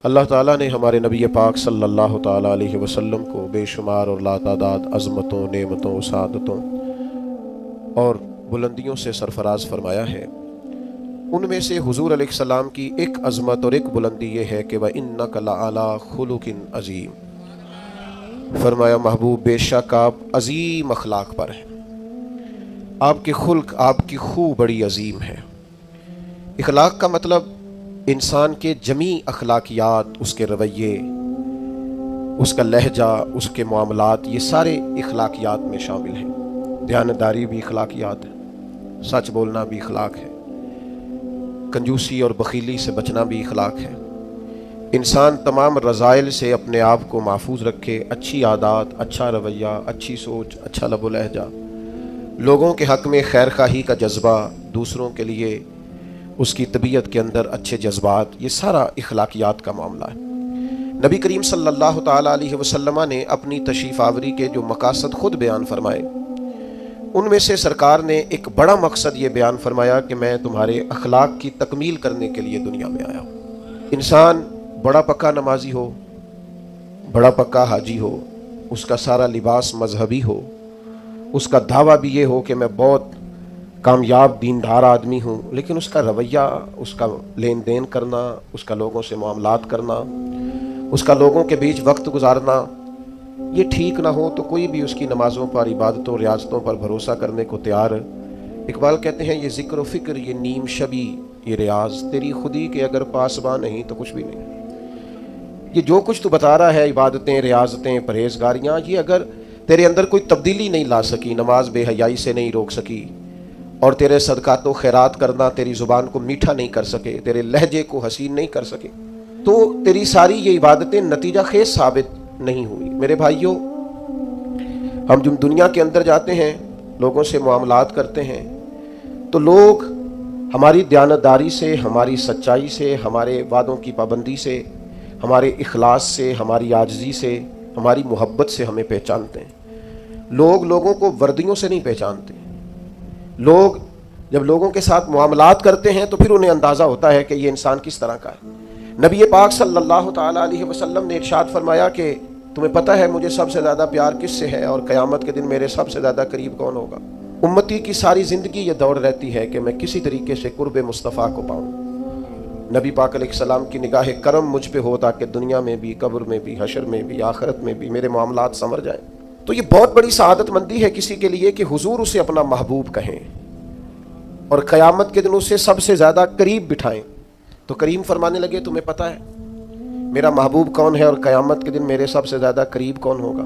اللہ تعالیٰ نے ہمارے نبی پاک صلی اللہ تعالیٰ علیہ وسلم کو بے شمار اور لاتعداد عظمتوں، نعمتوں، سعادتوں اور بلندیوں سے سرفراز فرمایا ہے۔ ان میں سے حضور علیہ السلام کی ایک عظمت اور ایک بلندی یہ ہے کہ وَإِنَّكَ لَعَلَىٰ خُلُقٍ عَظِيمٍ، فرمایا محبوب بے شک آپ عظیم اخلاق پر ہیں، آپ کے خلق، آپ کی خو بڑی عظیم ہے۔ اخلاق کا مطلب انسان کے جمیع اخلاقیات، اس کے رویے، اس کا لہجہ، اس کے معاملات، یہ سارے اخلاقیات میں شامل ہیں۔ دیانتداری بھی اخلاقیات ہے، سچ بولنا بھی اخلاق ہے، کنجوسی اور بخیلی سے بچنا بھی اخلاق ہے۔ انسان تمام رذائل سے اپنے آپ کو محفوظ رکھے، اچھی عادات، اچھا رویہ، اچھی سوچ، اچھا لب و لہجہ، لوگوں کے حق میں خیر خواہی کا جذبہ، دوسروں کے لیے اس کی طبیعت کے اندر اچھے جذبات، یہ سارا اخلاقیات کا معاملہ ہے۔ نبی کریم صلی اللہ تعالیٰ علیہ وسلم نے اپنی تشریف آوری کے جو مقاصد خود بیان فرمائے، ان میں سے سرکار نے ایک بڑا مقصد یہ بیان فرمایا کہ میں تمہارے اخلاق کی تکمیل کرنے کے لیے دنیا میں آیا ہوں۔ انسان بڑا پکا نمازی ہو، بڑا پکا حاجی ہو، اس کا سارا لباس مذہبی ہو، اس کا دعویٰ بھی یہ ہو کہ میں بہت کامیاب دیندار آدمی ہوں، لیکن اس کا رویہ، اس کا لین دین کرنا، اس کا لوگوں سے معاملات کرنا، اس کا لوگوں کے بیچ وقت گزارنا، یہ ٹھیک نہ ہو تو کوئی بھی اس کی نمازوں پر، عبادتوں، ریاضتوں پر بھروسہ کرنے کو تیار۔ اقبال کہتے ہیں یہ ذکر و فکر، یہ نیم شبی، یہ ریاض تیری خودی کے اگر پاسباں نہیں تو کچھ بھی نہیں۔ یہ جو کچھ تو بتا رہا ہے، عبادتیں، ریاضتیں، پرہیزگاریاں، یہ اگر تیرے اندر کوئی تبدیلی نہیں لا سکی، نماز بے حیائی سے نہیں روک سکی، اور تیرے صدقات و خیرات کرنا تیری زبان کو میٹھا نہیں کر سکے، تیرے لہجے کو حسین نہیں کر سکے، تو تیری ساری یہ عبادتیں نتیجہ خیز ثابت نہیں ہوئی۔ میرے بھائیوں، ہم جب دنیا کے اندر جاتے ہیں، لوگوں سے معاملات کرتے ہیں، تو لوگ ہماری دیانتداری سے، ہماری سچائی سے، ہمارے وعدوں کی پابندی سے، ہمارے اخلاص سے، ہماری عاجزی سے، ہماری محبت سے ہمیں پہچانتے ہیں۔ لوگ لوگوں کو وردیوں سے نہیں پہچانتے۔ لوگ جب لوگوں کے ساتھ معاملات کرتے ہیں تو پھر انہیں اندازہ ہوتا ہے کہ یہ انسان کس طرح کا ہے۔ نبی پاک صلی اللہ تعالیٰ علیہ وسلم نے ارشاد فرمایا کہ تمہیں پتہ ہے مجھے سب سے زیادہ پیار کس سے ہے، اور قیامت کے دن میرے سب سے زیادہ قریب کون ہوگا؟ امتی کی ساری زندگی یہ دوڑ رہتی ہے کہ میں کسی طریقے سے قرب مصطفیٰ کو پاؤں۔ نبی پاک علیہ السلام کی نگاہ کرم مجھ پہ ہو تاکہ دنیا میں بھی، قبر میں بھی، حشر میں بھی، آخرت میں بھی میرے معاملات سنور جائیں۔ تو یہ بہت بڑی سعادت مندی ہے کسی کے لیے کہ حضور اسے اپنا محبوب کہیں اور قیامت کے دن اسے سب سے زیادہ قریب بٹھائیں۔ تو کریم فرمانے لگے تمہیں پتہ ہے میرا محبوب کون ہے، اور قیامت کے دن میرے سب سے زیادہ قریب کون ہوگا؟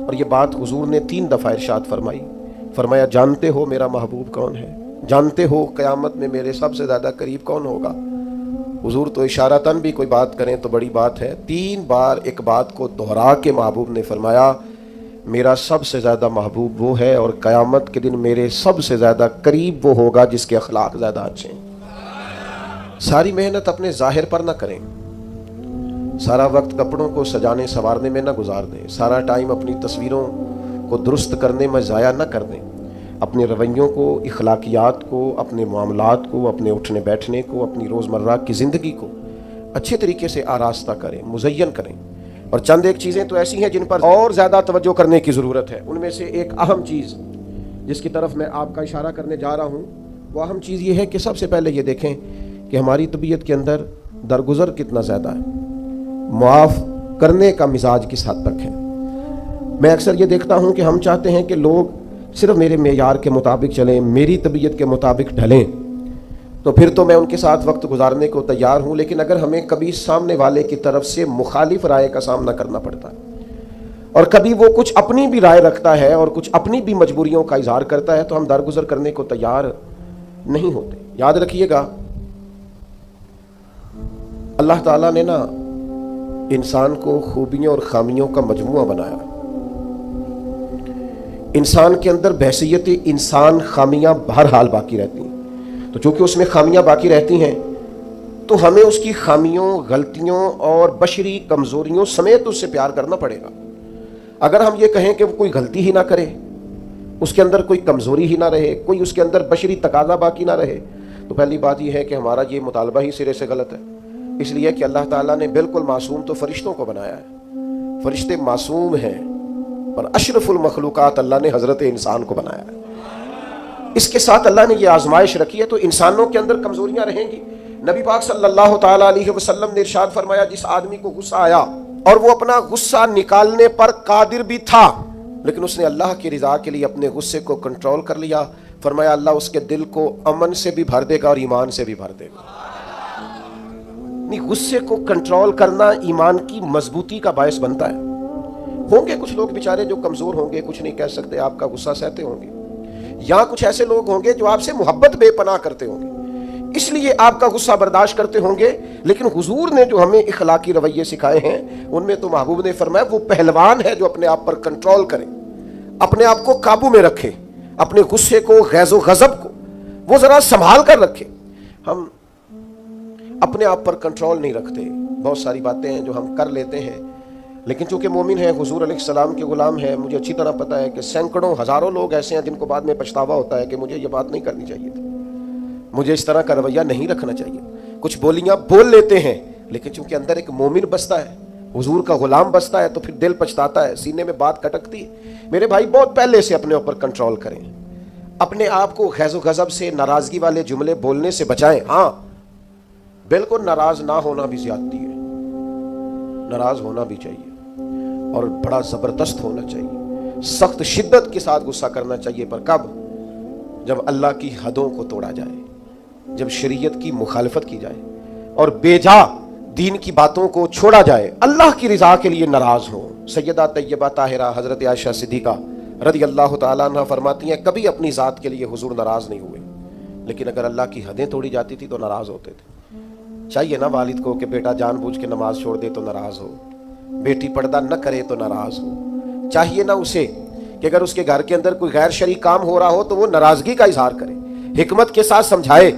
اور یہ بات حضور نے 3 دفعہ ارشاد فرمائی۔ فرمایا جانتے ہو میرا محبوب کون ہے؟ جانتے ہو قیامت میں میرے سب سے زیادہ قریب کون ہوگا؟ حضور تو اشارتاً بھی کوئی بات کریں تو بڑی بات ہے، 3 بار ایک بات کو دہرا کے محبوب نے فرمایا میرا سب سے زیادہ محبوب وہ ہے، اور قیامت کے دن میرے سب سے زیادہ قریب وہ ہوگا جس کے اخلاق زیادہ اچھے ہیں۔ ساری محنت اپنے ظاہر پر نہ کریں، سارا وقت کپڑوں کو سجانے سنوارنے میں نہ گزار دیں، سارا ٹائم اپنی تصویروں کو درست کرنے میں ضائع نہ کر دیں۔ اپنے رویوں کو، اخلاقیات کو، اپنے معاملات کو، اپنے اٹھنے بیٹھنے کو، اپنی روزمرہ کی زندگی کو اچھے طریقے سے آراستہ کریں، مزین کریں۔ اور چند ایک چیزیں تو ایسی ہیں جن پر اور زیادہ توجہ کرنے کی ضرورت ہے۔ ان میں سے ایک اہم چیز جس کی طرف میں آپ کا اشارہ کرنے جا رہا ہوں، وہ اہم چیز یہ ہے کہ سب سے پہلے یہ دیکھیں کہ ہماری طبیعت کے اندر درگزر کتنا زیادہ ہے، معاف کرنے کا مزاج کس حد تک ہے۔ میں اکثر یہ دیکھتا ہوں کہ ہم چاہتے ہیں کہ لوگ صرف میرے معیار کے مطابق چلیں، میری طبیعت کے مطابق ڈھلیں، تو پھر تو میں ان کے ساتھ وقت گزارنے کو تیار ہوں۔ لیکن اگر ہمیں کبھی سامنے والے کی طرف سے مخالف رائے کا سامنا کرنا پڑتا ہے، اور کبھی وہ کچھ اپنی بھی رائے رکھتا ہے اور کچھ اپنی بھی مجبوریوں کا اظہار کرتا ہے، تو ہم درگزر کرنے کو تیار نہیں ہوتے۔ یاد رکھیے گا، اللہ تعالیٰ نے نا انسان کو خوبیوں اور خامیوں کا مجموعہ بنایا۔ انسان کے اندر بحیثیت انسان خامیاں بہرحال باقی رہتی ہیں، تو چونکہ اس میں خامیاں باقی رہتی ہیں تو ہمیں اس کی خامیوں، غلطیوں اور بشری کمزوریوں سمیت اس سے پیار کرنا پڑے گا۔ اگر ہم یہ کہیں کہ وہ کوئی غلطی ہی نہ کرے، اس کے اندر کوئی کمزوری ہی نہ رہے، کوئی اس کے اندر بشری تقاضا باقی نہ رہے، تو پہلی بات یہ ہے کہ ہمارا یہ مطالبہ ہی سرے سے غلط ہے۔ اس لیے کہ اللہ تعالیٰ نے بالکل معصوم تو فرشتوں کو بنایا ہے، فرشتے معصوم ہیں، اور اشرف المخلوقات اللہ نے حضرت انسان کو بنایا ہے۔ اس کے ساتھ اللہ نے یہ آزمائش رکھی ہے، تو انسانوں کے اندر کمزوریاں رہیں گی۔ نبی پاک صلی اللہ تعالیٰ علیہ وسلم نے ارشاد فرمایا، جس آدمی کو غصہ آیا اور وہ اپنا غصہ نکالنے پر قادر بھی تھا، لیکن اس نے اللہ کی رضا کے لیے اپنے غصے کو کنٹرول کر لیا، فرمایا اللہ اس کے دل کو امن سے بھی بھر دے گا اور ایمان سے بھی بھر دے گا۔ غصے کو کنٹرول کرنا ایمان کی مضبوطی کا باعث بنتا ہے۔ ہوں گے کچھ لوگ بیچارے جو کمزور ہوں گے، کچھ نہیں کہہ سکتے، آپ کا غصہ سہتے ہوں گے، یا کچھ ایسے لوگ ہوں گے جو آپ سے محبت بے پناہ کرتے ہوں گے، اس لیے آپ کا غصہ برداشت کرتے ہوں گے۔ لیکن حضور نے جو ہمیں اخلاقی رویے سکھائے ہیں، ان میں تو محبوب نے فرمایا وہ پہلوان ہے جو اپنے آپ پر کنٹرول کرے، اپنے آپ کو قابو میں رکھے، اپنے غصے کو، غیظ و غضب کو وہ ذرا سنبھال کر رکھے۔ ہم اپنے آپ پر کنٹرول نہیں رکھتے، بہت ساری باتیں ہیں جو ہم کر لیتے ہیں، لیکن چونکہ مومن ہے، حضور علیہ السلام کے غلام ہے، مجھے اچھی طرح پتہ ہے کہ سینکڑوں ہزاروں لوگ ایسے ہیں جن کو بعد میں پچھتاوا ہوتا ہے کہ مجھے یہ بات نہیں کرنی چاہیے تھی، مجھے اس طرح کا رویہ نہیں رکھنا چاہیے۔ کچھ بولیاں بول لیتے ہیں، لیکن چونکہ اندر ایک مومن بستا ہے، حضور کا غلام بستا ہے، تو پھر دل پچھتاتا ہے، سینے میں بات کٹکتی ہے۔ میرے بھائی بہت پہلے سے اپنے اوپر کنٹرول کریں، اپنے آپ کو غیظ و غضب سے، ناراضگی والے جملے بولنے سے بچائیں۔ ہاں بالکل ناراض نہ ہونا بھی زیادتی ہے، ناراض ہونا بھی چاہیے، اور بڑا زبردست ہونا چاہیے، سخت شدت کے ساتھ غصہ کرنا چاہیے، پر کب؟ جب اللہ کی حدوں کو توڑا جائے، جب شریعت کی مخالفت کی جائے اور بے جا دین کی باتوں کو چھوڑا جائے، اللہ کی رضا کے لیے ناراض ہو۔ سیدہ طیبہ طاہرہ حضرت عائشہ صدیقہ رضی اللہ تعالیٰ عنہ فرماتی ہیں کبھی اپنی ذات کے لیے حضور ناراض نہیں ہوئے، لیکن اگر اللہ کی حدیں توڑی جاتی تھی تو ناراض ہوتے تھے۔ چاہیے نا والد کو کہ بیٹا جان بوجھ کے نماز چھوڑ دے تو ناراض ہو، بیٹی پردہ نہ کرے تو ناراض ہو، چاہیے نا اسے کہ اگر اس کے گھر کے اندر کوئی غیر شرعی کام ہو رہا ہو تو وہ ناراضگی کا اظہار کرے، حکمت کے ساتھ سمجھائے،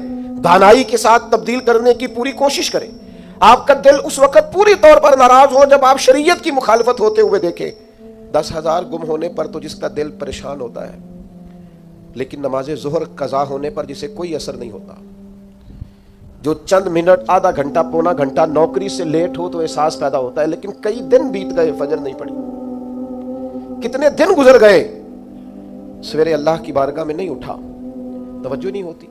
دانائی کے ساتھ تبدیل کرنے کی پوری کوشش کرے۔ آپ کا دل اس وقت پوری طور پر ناراض ہو جب آپ شریعت کی مخالفت ہوتے ہوئے دیکھیں۔ 10,000 گم ہونے پر تو جس کا دل پریشان ہوتا ہے، لیکن نماز ظہر قضا ہونے پر جسے کوئی اثر نہیں ہوتا، جو چند منٹ، آدھا گھنٹہ، پونا گھنٹہ نوکری سے لیٹ ہو تو احساس پیدا ہوتا ہے، لیکن کئی دن بیت گئے، فجر نہیں پڑی، کتنے دن گزر گئے، سویرے اللہ کی بارگاہ میں نہیں اٹھا، توجہ نہیں ہوتی۔